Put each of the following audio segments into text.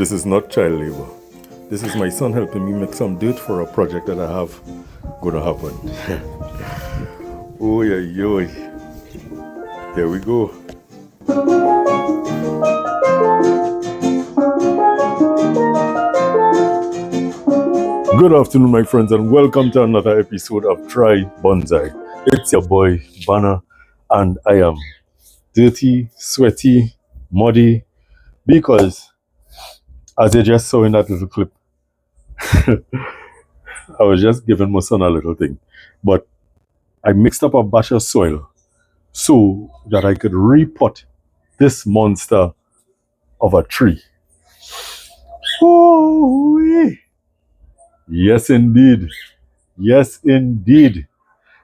This is not child labor. This is my son helping me make some dirt for a project that I have gonna happen. Oh yeah, yo. Here we go. Good afternoon, my friends, and welcome to another episode of Try Bonsai. It's your boy Banner, and I am dirty, sweaty, muddy, because as you just saw in that little clip, I was just giving my son a little thing, but I mixed up a batch of soil so that I could repot this monster of a tree. Oh, yes, indeed. Yes, indeed.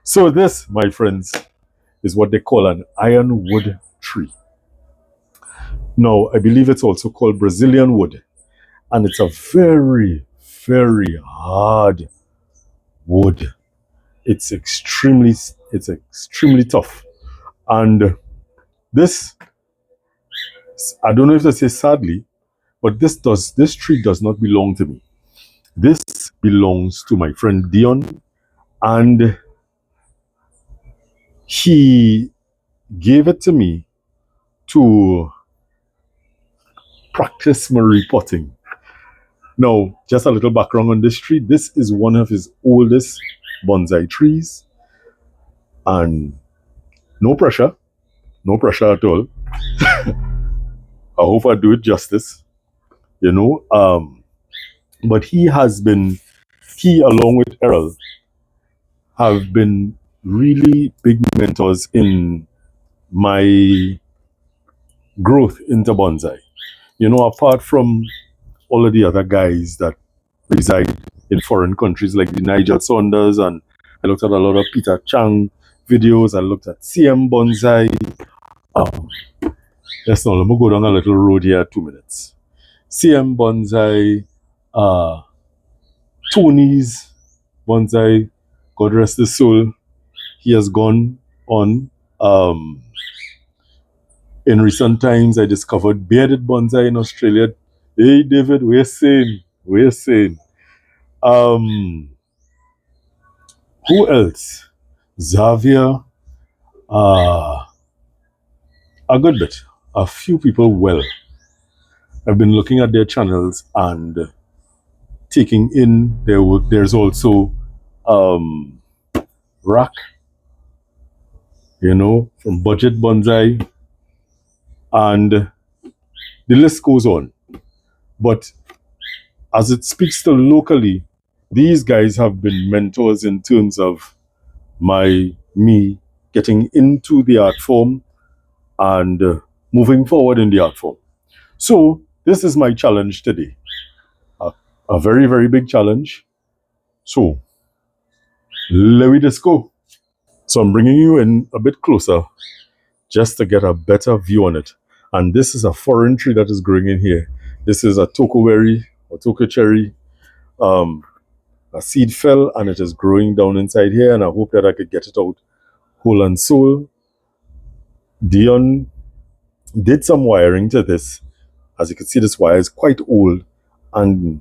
So this, my friends, is what they call an ironwood tree. Now, I believe it's also called Brazilian wood, and it's a very, very hard wood. It's extremely tough. And this, I don't know if to say sadly, but this tree does not belong to me. This belongs to my friend Deon, and he gave it to me to practice my repotting. Now, just a little background on this tree. This is one of his oldest bonsai trees, and no pressure at all. I hope I do it justice, but he along with Errol have been really big mentors in my growth into bonsai. Apart from all of the other guys that reside in foreign countries like the Nigel Saunders, and I looked at a lot of Peter Chang videos. I looked at CM Bonsai. Let's not, let me go down a little road here, 2 minutes. CM Bonsai, Tony's Bonsai, God rest his soul. He has gone on. In recent times, I discovered bearded bonsai in Australia. Hey, David, we're sane. Who else? Xavier. A good bit. A few people well. I've been looking at their channels and taking in their work. There's also Rack, from Budget Bonsai, and the list goes on. But as it speaks to locally, these guys have been mentors in terms of me getting into the art form and moving forward in the art form. So this is my challenge today. A very, very big challenge. So let me just go. So I'm bringing you in a bit closer just to get a better view on it. And this is a foreign tree that is growing in here. This is a tokoberry or tokocherry. A seed fell and it is growing down inside here, and I hope that I could get it out whole and soul. Deon did some wiring to this. As you can see, this wire is quite old, and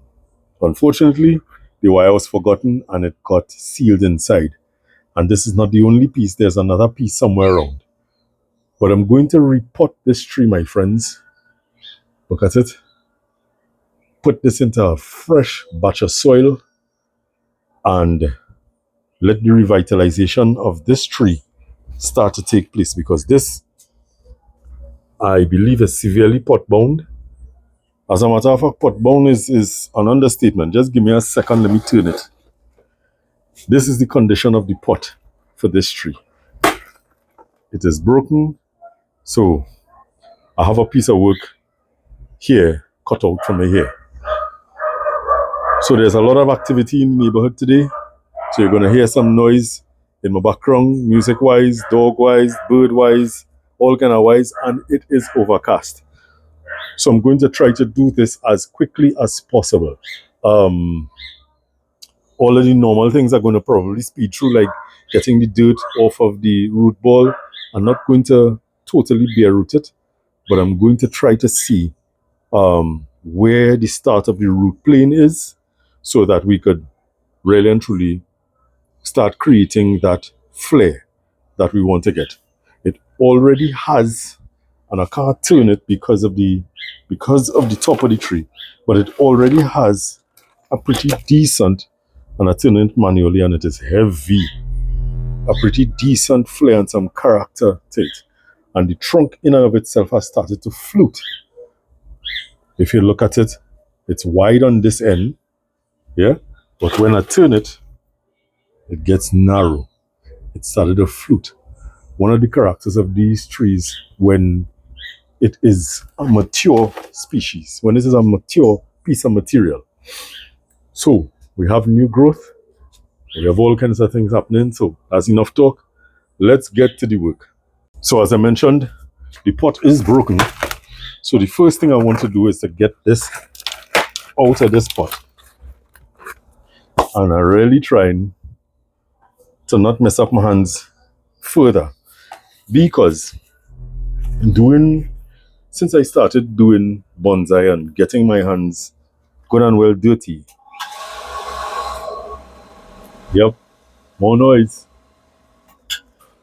unfortunately the wire was forgotten and it got sealed inside. And this is not the only piece. There's another piece somewhere around. But I'm going to repot this tree, my friends. Look at it. Put this into a fresh batch of soil and let the revitalization of this tree start to take place, because this, I believe, is severely pot bound. As a matter of fact, pot bound is an understatement. Just give me a second, let me turn it. This is the condition of the pot for this tree. It is broken, so I have a piece of work here cut out from here. So there's a lot of activity in the neighborhood today. So you're going to hear some noise in my background, music-wise, dog-wise, bird-wise, all kind of wise, and it is overcast. So I'm going to try to do this as quickly as possible. All of the normal things are going to probably speed through, like getting the dirt off of the root ball. I'm not going to totally bare root it, but I'm going to try to see where the start of the root plane is, so that we could really and truly start creating that flare that we want to get. It already has, and I can't turn it because of the top of the tree, but it already has a pretty decent, and I turn it manually and it is heavy, a pretty decent flare and some character to it. And the trunk in and of itself has started to float. If you look at it, it's wide on this end, yeah, but when I turn it, it gets narrow. It started to float. One of the characters of these trees, when it is a mature species, when this is a mature piece of material. So we have new growth, we have all kinds of things happening. So that's enough talk. Let's get to the work. So as I mentioned, the pot is broken. So the first thing I want to do is to get this out of this pot. And I'm really trying to not mess up my hands further, because since I started doing bonsai and getting my hands good and well dirty. Yep, more noise.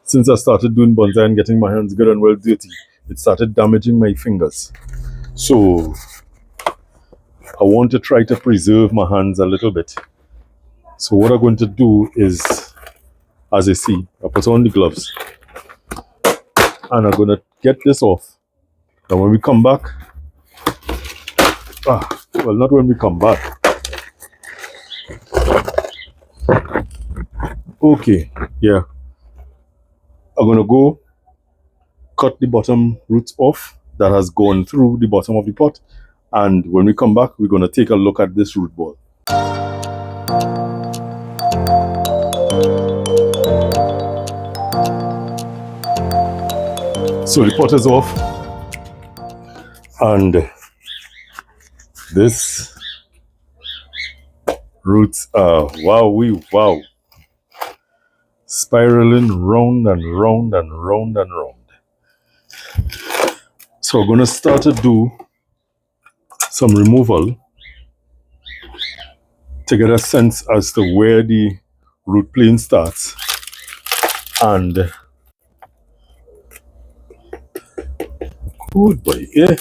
Since I started doing bonsai and getting my hands good and well dirty, it started damaging my fingers. So I want to try to preserve my hands a little bit. So what I'm going to do is, as you see, I put on the gloves and I'm going to get this off. And when we come back, well, not when we come back. Okay, yeah. I'm going to go cut the bottom roots off that has gone through the bottom of the pot. And when we come back, we're going to take a look at this root ball. So the pot is off, and this roots are wow, spiraling round and round and round and round. So we're going to start to do some removal to get a sense as to where the root plane starts. And good boy, yeah,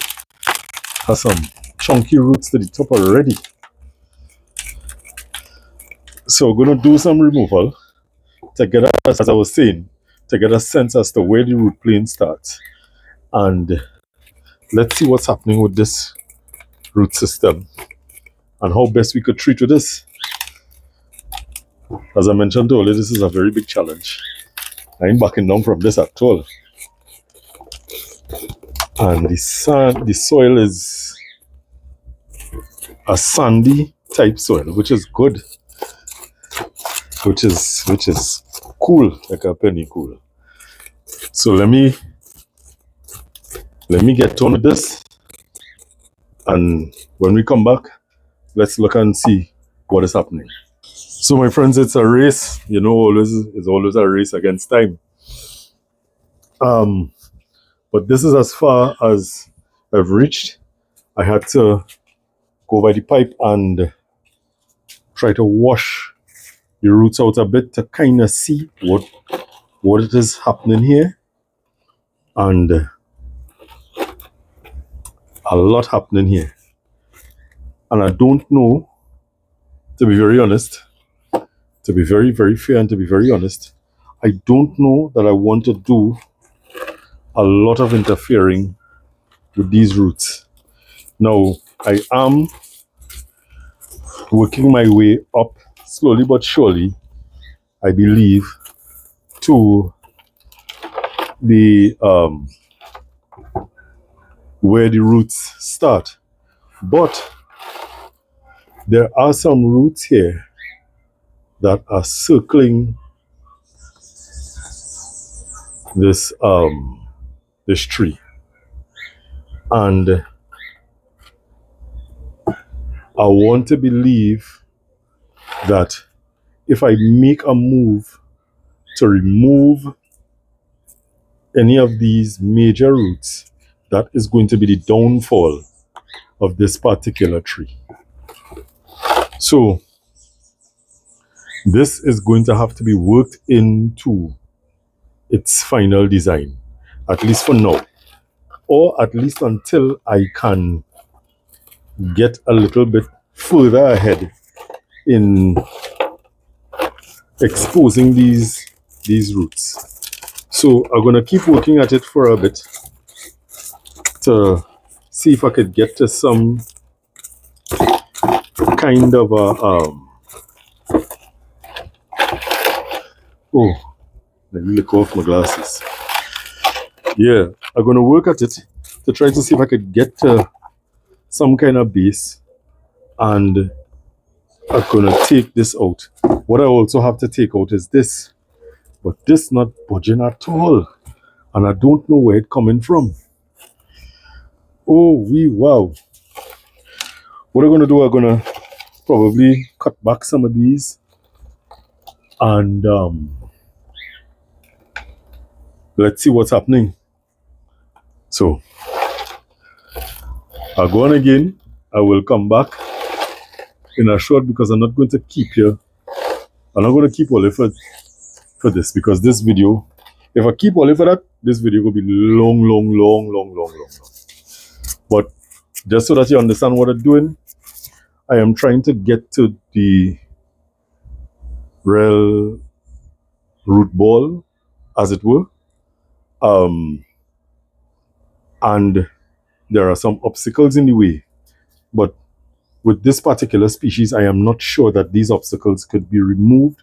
has some chunky roots to the top already. So we're going to do some removal to get, as I was saying, to get a sense as to where the root plane starts. And let's see what's happening with this root system and how best we could treat with this. As I mentioned earlier, this is a very big challenge. I ain't backing down from this at all. And the soil is a sandy type soil, which is good, which is cool, like a penny cool. So let me get on with this, and when we come back, let's look and see what is happening. So my friends, it's a race, you know, it's always a race against time. But this is as far as I've reached. I had to go by the pipe and try to wash the roots out a bit to kind of see what it is happening here. And a lot happening here. And I don't know, to be very honest, to be very, very fair and to be very honest, I don't know that I want to do a lot of interfering with these roots. Now, I am working my way up slowly but surely, I believe, to the where the roots start. But there are some roots here that are circling this this tree, and I want to believe that if I make a move to remove any of these major roots, that is going to be the downfall of this particular tree. So this is going to have to be worked into its final design, at least for now, or at least until I can get a little bit further ahead in exposing these roots. So I'm going to keep working at it for a bit to see if I could get to some kind of a oh, let me look off my glasses. Yeah, I'm going to work at it to try to see if I could get to some kind of base, and I'm going to take this out. What I also have to take out is this, but this not budging at all, and I don't know where it's coming from. Oh, wow. What I'm going to do, I'm going to probably cut back some of these, and let's see what's happening. So I'll go on again. I will come back in a short, because I'm not going to keep here. I'm not going to keep all for this, because this video, if I keep all for that, this video will be long. But just so that you understand what I'm doing, I am trying to get to the real root ball, as it were. And there are some obstacles in the way. But with this particular species, I am not sure that these obstacles could be removed.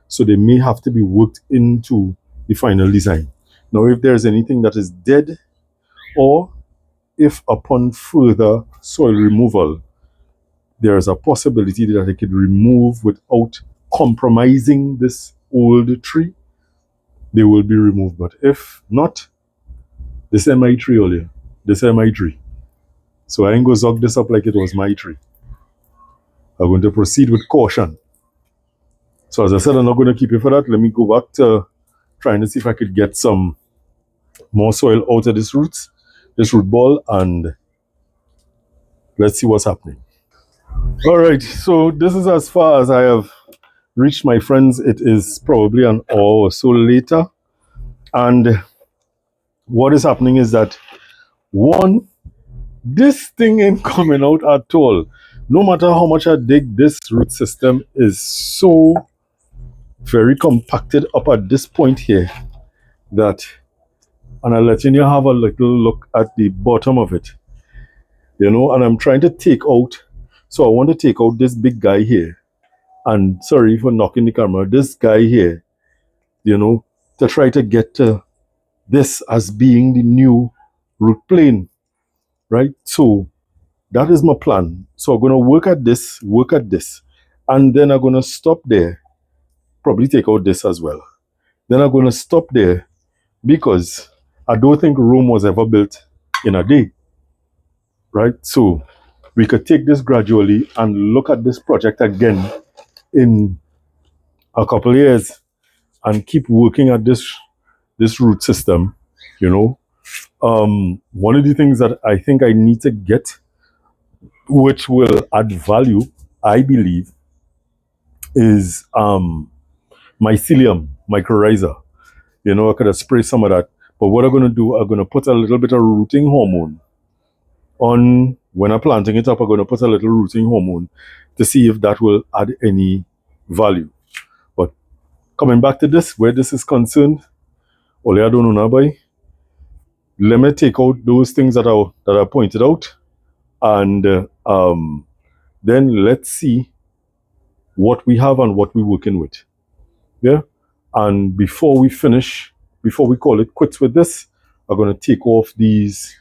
So they may have to be worked into the final design. Now, if there's anything that is dead, or if upon further soil removal, there is a possibility that I could remove without compromising this old tree, they will be removed. But if not, this is my tree earlier. This is my tree. So I ain't going to zog this up like it was my tree. I'm going to proceed with caution. So as I said, I'm not going to keep it for that. Let me go back to trying to see if I could get some more soil out of this root ball, and let's see what's happening. All right, so this is as far as I have reached, my friends. It is probably an hour or so later, and what is happening is that, one, this thing ain't coming out at all. No matter how much I dig, this root system is so very compacted up at this point here that, and I'll let you have a little look at the bottom of it, and I'm trying to take out, so I want to take out this big guy here, and sorry for knocking the camera, this guy here, to try to get to this as being the new root plane, right? So that is my plan. So I'm going to work at this, and then I'm going to stop there, probably take out this as well. Then I'm going to stop there, because I don't think Rome was ever built in a day, right? So we could take this gradually and look at this project again in a couple of years and keep working at this root system, One of the things that I think I need to get, which will add value, I believe, is mycelium, mycorrhiza. I could have sprayed some of that. But what I'm going to do, I'm going to put a little bit of rooting hormone on, when I'm planting it up, I'm going to put a little rooting hormone to see if that will add any value. But coming back to this, where this is concerned, all I don't know now, boy, let me take out those things that I pointed out, and then let's see what we have and what we're working with. Yeah. And before we call it quits with this, I'm going to take off these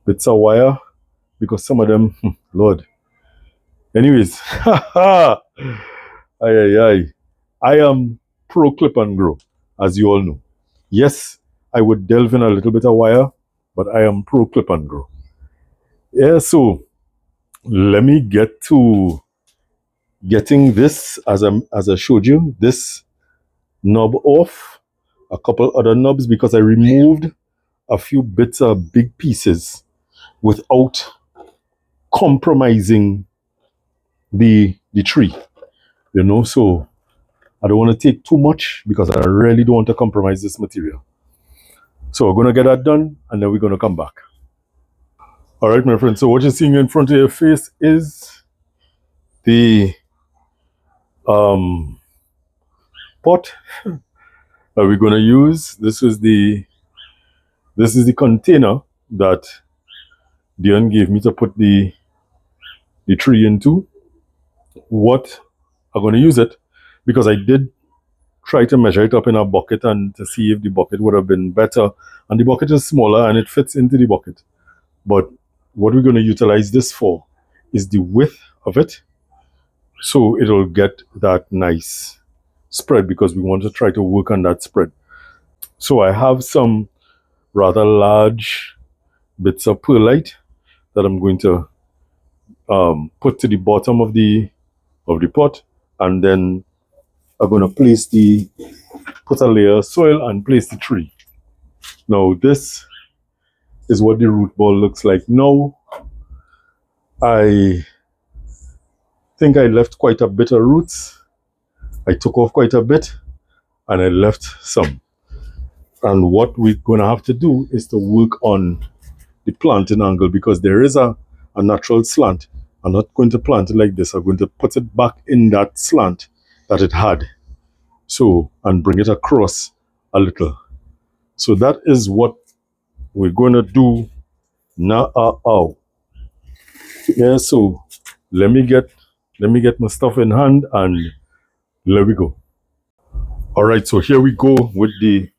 bits of wire, because some of them, Lord. Anyways, I am pro clip and grow, as you all know. Yes, I would delve in a little bit of wire, but I am pro clip and grow. Yeah, so let me get to getting this, as I showed you, this knob off, a couple other knobs, because I removed a few bits of big pieces without compromising the tree, you know. So I don't want to take too much because I really don't want to compromise this material. So we're going to get that done and then we're going to come back. All right, my friend. So what you're seeing in front of your face is the pot that we're going to use. This is the container that Deon gave me to put the tree into. What I'm going to use it because I did try to measure it up in a bucket and to see if the bucket would have been better. And the bucket is smaller and it fits into the bucket. But what we're going to utilize this for is the width of it. So it'll get that nice spread because we want to try to work on that spread. So I have some rather large bits of perlite that I'm going to put to the bottom of the pot, and then I'm going to put a layer of soil and place the tree. Now this is what the root ball looks like now. I think I left quite a bit of roots. I took off quite a bit and I left some. And what we're going to have to do is to work on the planting angle because there is a natural slant. I'm not going to plant it like this. I'm going to put it back in that slant that it had. So, and bring it across a little. So that is what we're going to do now. Yeah, so let me get my stuff in hand and let we go. All right, so here we go with the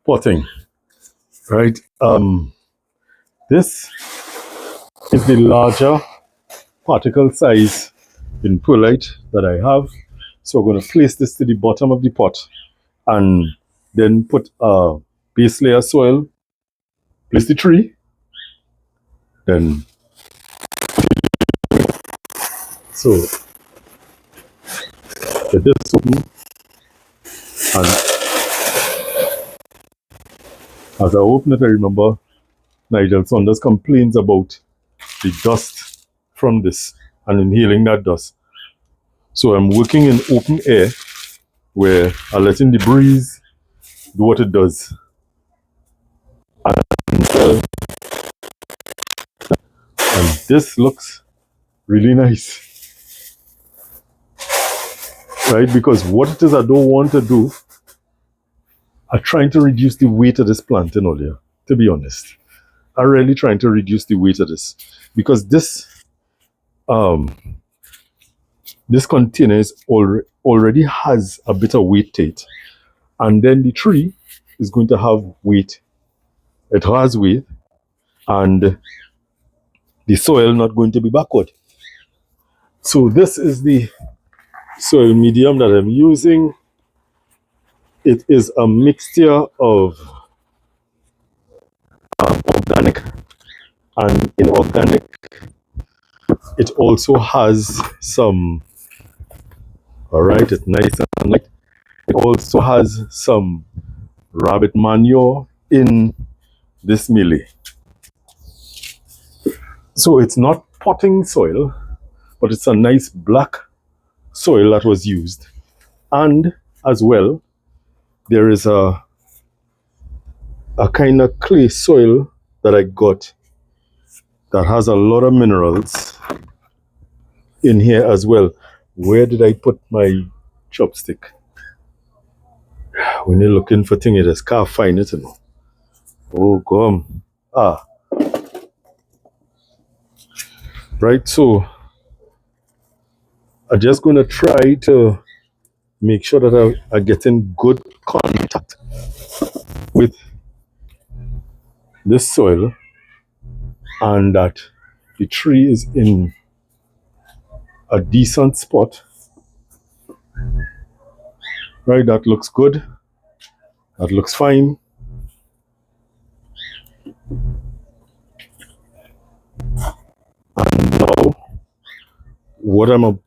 potting. Right, this is the larger particle size in perlite that I have. So I'm going to place this to the bottom of the pot and then put a base layer of soil, place the tree, then so get this open, and as I open it I remember Nigel Saunders complains about the dust from this and inhaling that dust. So I'm working in open air where I'm letting the breeze do what it does. And this looks really nice, right? Because what it is I don't want to do, I'm trying to reduce the weight of this planting earlier, to be honest. I'm really trying to reduce the weight of this because this container is already has a bit of weight to it, and then the tree is going to have weight. It has weight, and the soil not going to be backward. So this is the soil medium that I'm using. It is a mixture of organic and inorganic. It also has some, all right, it's nice and light. It also has some rabbit manure in this mealie. So it's not potting soil, but it's a nice black soil that was used. And as well, there is a kind of clay soil that I got that has a lot of minerals in here as well. Where did I put my chopstick? When you're looking for things, you just can't find it, you know. Oh, come. Right, so I'm just going to try to make sure that I get in good contact with this soil and that the tree is in a decent spot. Right, that looks good. That looks fine. And now what I'm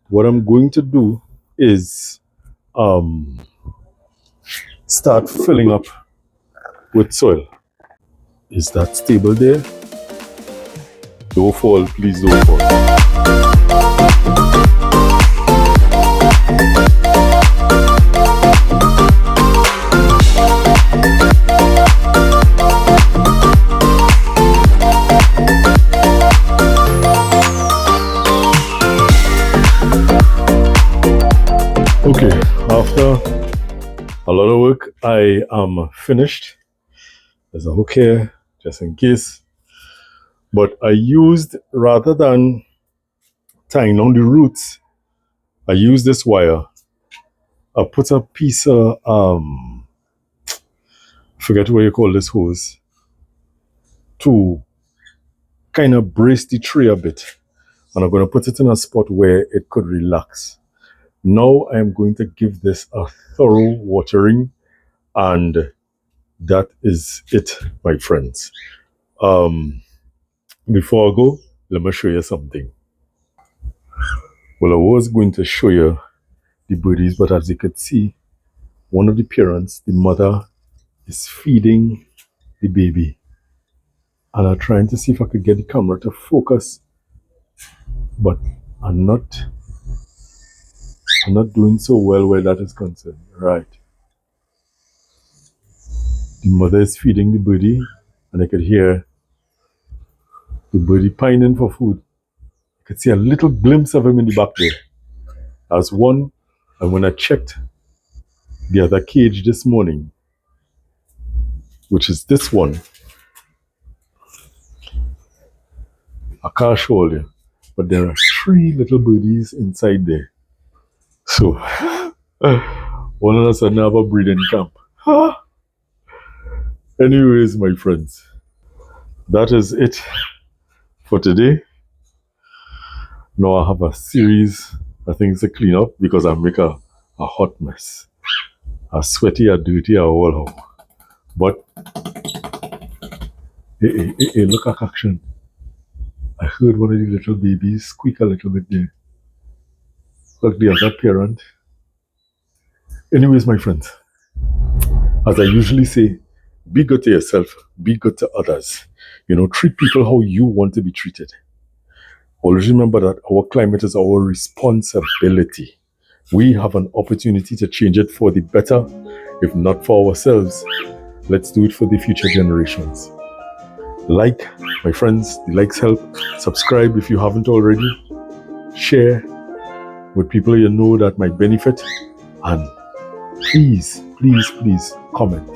going to do is start filling up with soil. Is that stable there? Don't fall, please don't fall. Okay, after a lot of work, I am finished. There's a hook here, just in case. But I used, rather than tying on the roots, I used this wire. I put a piece of, forget what you call this hose, to kind of brace the tree a bit. And I'm going to put it in a spot where it could relax. Now I'm going to give this a thorough watering, and that is it, my friends. Before I go, let me show you something. Well, I was going to show you the birdies, but as you could see, one of the parents, the mother, is feeding the baby. And I'm trying to see if I could get the camera to focus, but I'm not doing so well where that is concerned. Right. The mother is feeding the birdie, and I could hear the birdie pining for food. I could see a little glimpse of him in the back there. As one, and when I checked the other cage this morning, which is this one, I can't show you, but there are 3 little birdies inside there. So, one of us have a breeding camp. Anyways, my friends, that is it for today. Now I have a series of things to clean up because I make a hot mess. A sweaty, a dirty, a all how. But, hey, look at action. I heard one of the little babies squeak a little bit there. Look, the other parent. Anyways, my friends, as I usually say, be good to yourself, be good to others. Treat people how you want to be treated. Always remember that our climate is our responsibility. We have an opportunity to change it for the better. If not for ourselves, let's do it for the future generations. Like, my friends, the likes help. Subscribe if you haven't already. Share with people you know that might benefit. And please, please, please comment.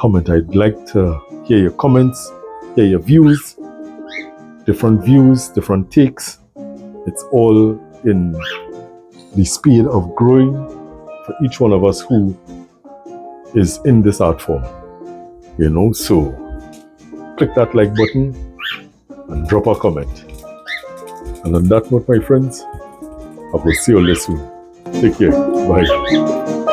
I'd like to hear your comments, hear your views, different takes. It's all in the speed of growing for each one of us who is in this art form. So click that like button and drop a comment. And on that note, my friends, I will see you all soon. Take care. Bye.